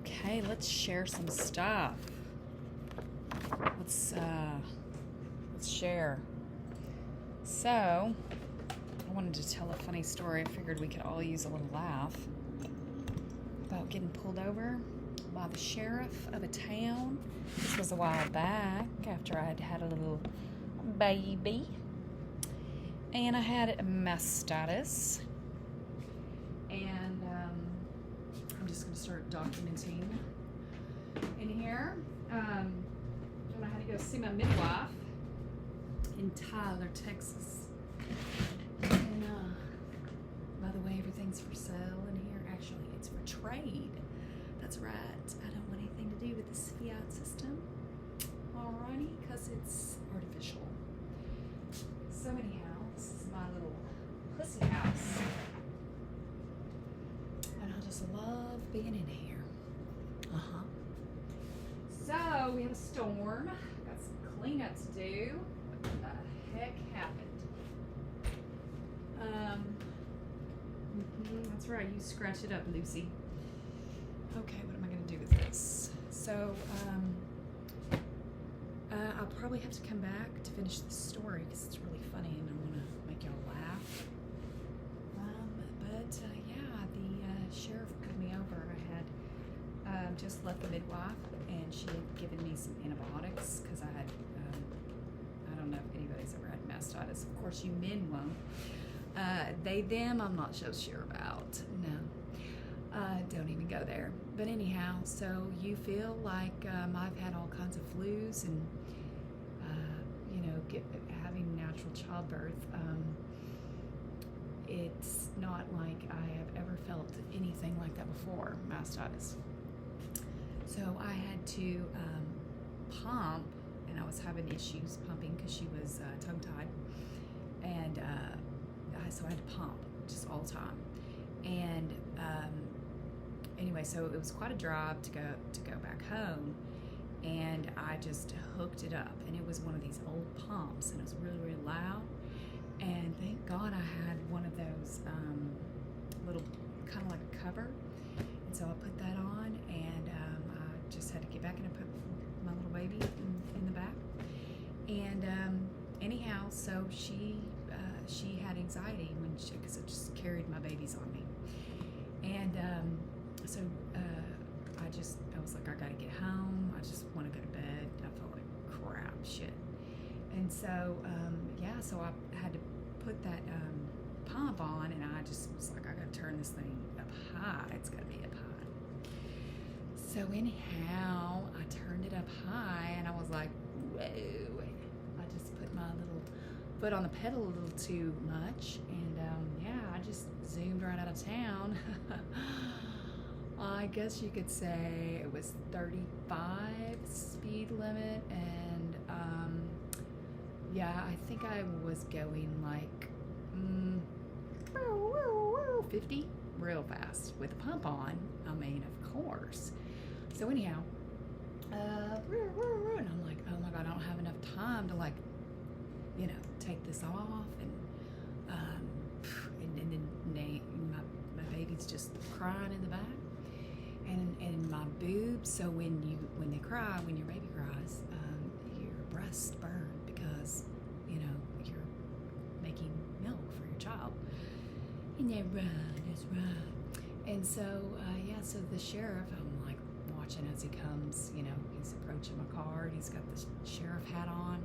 Okay, let's share some stuff. Let's share. So, I wanted to tell a funny story. I figured we could all use a little laugh about getting pulled over by the sheriff of a town. This was a while back after I'd had a little baby. And I had mastitis. And I'm just going to start documenting in here. And I had to go see my midwife in Tyler, Texas. And by the way, everything's for sale in here. Actually, it's for trade. That's right. I don't want anything to do with this fiat system. Alrighty, because it's artificial. So anyhow, this is my little pussy house. And I just love being in here. So we had a storm. Got some cleanup to do. What the heck happened? That's right. You scratch it up, Lucy. Okay, what am I going to do with this? So, I'll probably have to come back to finish the story because it's really funny and I want to make y'all laugh. Yeah, the sheriff pulled me over. I had just left the midwife and she had given me some antibiotics because I had, I don't know if anybody's ever had mastitis. Of course, you men won't. Them, I'm not so sure about. No. Don't even go there. But anyhow, so you feel like I've had all kinds of flus and, having natural childbirth. It's not like I have ever felt anything like that before, mastitis. So I had to pump, and I was having issues pumping because she was tongue-tied. And so I had to pump just all the time. And anyway, so it was quite a drive to go back home, and I just hooked it up, and it was one of these old pumps, and it was really, really loud. And thank God I had one of those little, kind of like a cover, and so I put that on, and I just had to get back and I put my little baby in the back. And anyhow, so she had anxiety because I just carried my babies on me. And so I was like, I gotta get home. I just want to go to bed. I felt like crap, shit. And so, so I had to put that pump on, and I just was like, I gotta turn this thing up high. It's gotta be up high. So anyhow, I turned it up high, and I was like, whoa. I just put my little foot on the pedal a little too much, and I just zoomed right out of town. I guess you could say it was 35 speed limit, and I think I was going like 50 real fast with the pump on. I mean, of course. So anyhow, and I'm like, oh my God, I don't have enough time to take this off, and then my baby's just crying in the back, and my boobs. So when they cry, when your baby cries, your breasts burn because you're making milk for your child. And that's right. And so so the sheriff, I'm like watching as he comes. He's approaching my car, and he's got the sheriff hat on.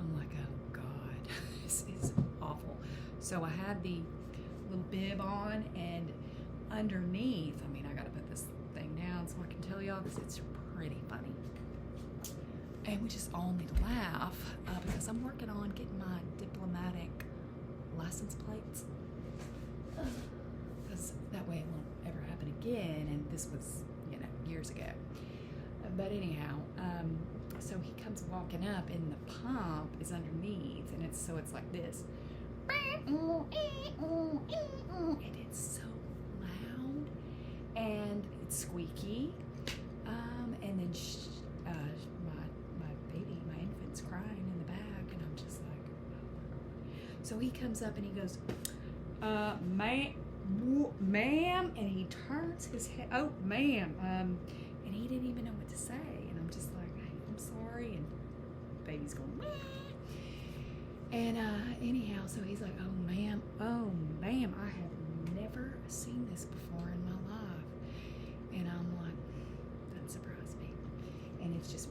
I'm like, oh God, this is awful. So I had the little bib on, and underneath, I gotta put this thing down so I can tell y'all this. It's pretty funny. And we just all need to laugh because I'm working on getting my diplomatic license plates. Because that way it won't ever happen again. And this was, years ago. But anyhow, so he comes walking up, and the pump is underneath, and it's like this. And it's so loud, and it's squeaky. And then my infant's crying in the back, and I'm just like, oh. So he comes up and he goes, ma'am, and he turns his head. Oh, ma'am. And he didn't even know what to say. And I'm just like, hey, I'm sorry. And baby's going, meh. And anyhow, so he's like, oh, ma'am, I have never seen this before in my life. And I'm like, that surprised me. And it's just,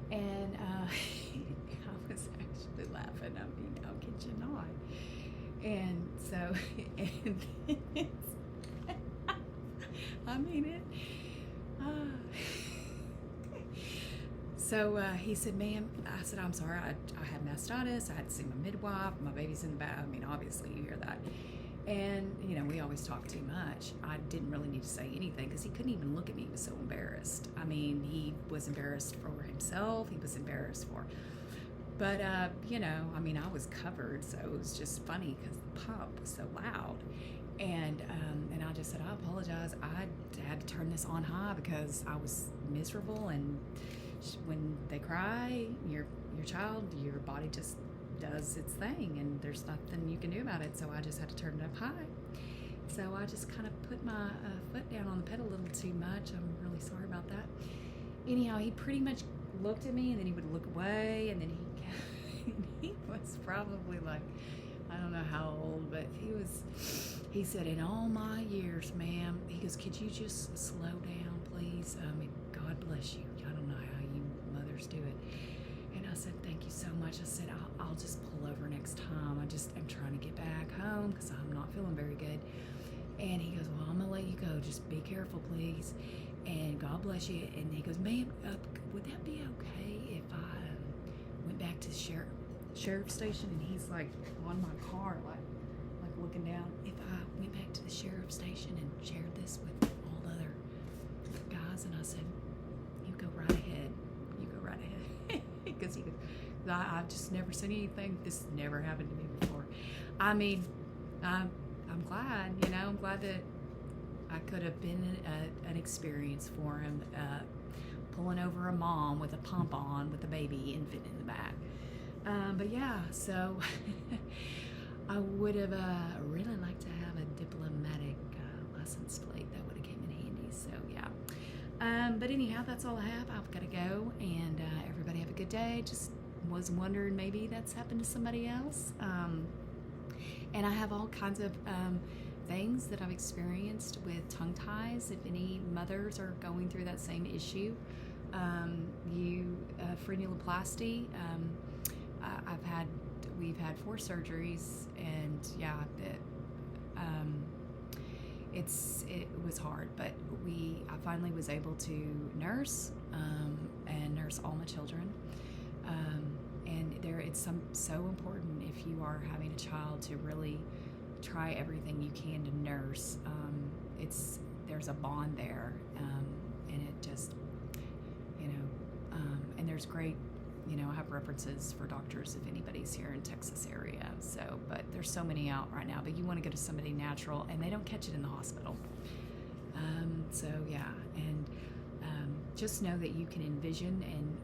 and I was actually laughing. I mean, how could you not? And so, and I mean it. So he said, ma'am, I said, I'm sorry, I have mastitis. I had to see my midwife. My baby's in the back. I mean, obviously you hear that. And, you know, we always talk too much. I didn't really need to say anything because he couldn't even look at me. He was so embarrassed. I mean, he was embarrassed for himself. He was embarrassed for, but, you know, I mean, I was covered. So it was just funny because the pump was so loud. And I just said, I apologize. I had to turn this on high because I was miserable. And when they cry, your child, your body just does its thing, and there's nothing you can do about it. So I just had to turn it up high. So I just kind of put my foot down on the pedal a little too much. I'm really sorry about that. Anyhow, he pretty much looked at me, and then he would look away, and then he was probably like, I don't know how old, but he said, in all my years, ma'am, he goes, could you just slow down, please? God bless you. I don't know how you mothers do it. And I said, thank you so much. I said, I'll just pull over next time. I'm trying to get back home because I'm not feeling very good. And he goes, well, I'm going to let you go. Just be careful, please. And God bless you. And he goes, ma'am, would that be okay if I went back to the sheriff's station? And he's like on my car, like looking down. If I went back to the sheriff's station and shared this with all the other guys, and I said, you go right ahead. Because he goes, I've just never seen anything. This never happened to me before. I mean, I'm glad, you know, I'm glad that I could have been an experience for him, pulling over a mom with a pump on with a baby infant in the back. But yeah, so I would have really liked to have a diplomatic license plate. That would have came in handy. So yeah. But anyhow, that's all I have. I've got to go, and everybody have a good day. Just was wondering, maybe that's happened to somebody else. And I have all kinds of things that I've experienced with tongue ties. If any mothers are going through that same issue, frenuloplasty. We've had 4 surgeries, and yeah, it was hard, but I finally was able to nurse and nurse all my children. And it's so important if you are having a child to really try everything you can to nurse. There's a bond there, and it just, you know, and there's great, you know, I have references for doctors if anybody's here in Texas area. So, but there's so many out right now, but you want to go to somebody natural, and they don't catch it in the hospital. So yeah, and just know that you can envision and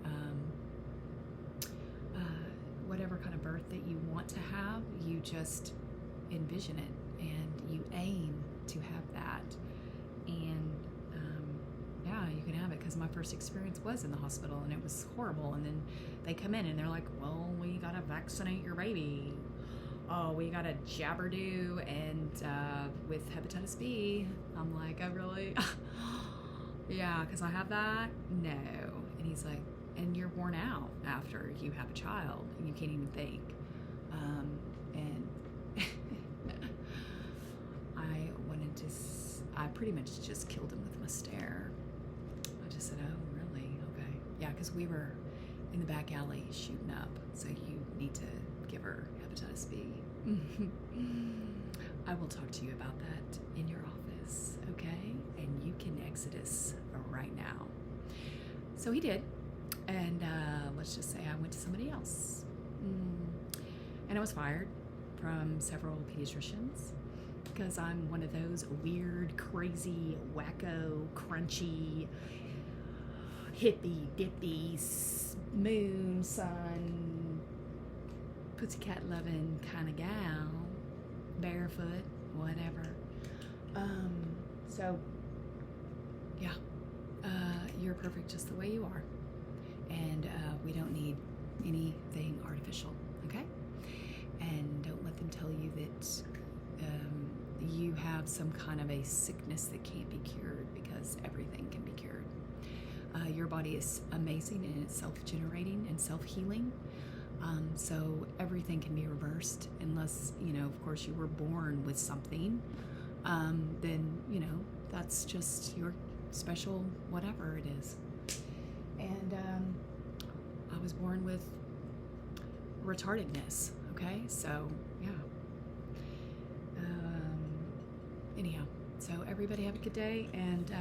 whatever kind of birth that you want to have, you just envision it and you aim to have that. And yeah, you can have it, because my first experience was in the hospital, and it was horrible. And then they come in and they're like, well, we gotta vaccinate your baby. Oh, we gotta jabber do and with hepatitis B. I'm like, I really yeah, because I have that. No. And he's like, and you're worn out after you have a child and you can't even think. And I pretty much just killed him with my stare. I just said, oh, really? Okay. Yeah, because we were in the back alley shooting up, so you need to give her hepatitis B. I will talk to you about that in your office, okay? And you can exit us right now. So he did, and let's just say I went to somebody else. And I was fired from several pediatricians, because I'm one of those weird, crazy, wacko, crunchy, hippie, dippy, moon, sun, pussycat loving kind of gal, barefoot whatever. So, yeah, you're perfect just the way you are. And we don't need anything artificial, okay? And don't let them tell you that you have some kind of a sickness that can't be cured, because everything can be cured. Your body is amazing and it's self-generating and self-healing. So everything can be reversed, unless, of course, you were born with something. Then, that's just your special whatever it is. And I was born with retardedness, okay? So, yeah. Anyhow, so everybody have a good day, and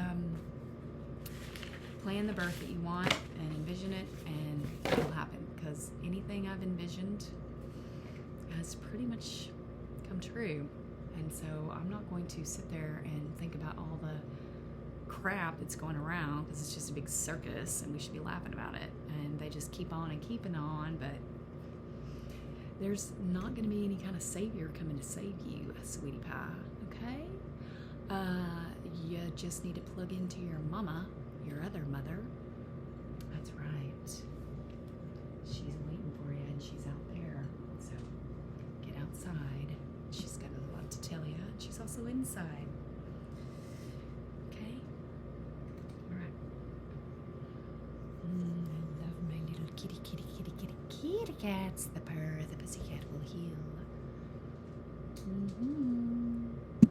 plan the birth that you want and envision it, and it will happen, because anything I've envisioned has pretty much come true. And so I'm not going to sit there and think about all the crap that's going around, because it's just a big circus and we should be laughing about it, and they just keep on and keeping on. But there's not going to be any kind of savior coming to save you, sweetie pie, okay? You just need to plug into your mama, your other mother. That's right. She's waiting for you, and she's out there. So get outside. She's got a lot to tell you. She's also inside. Okay? All right. I love my little kitty cats. The purr, the pussycat will heal.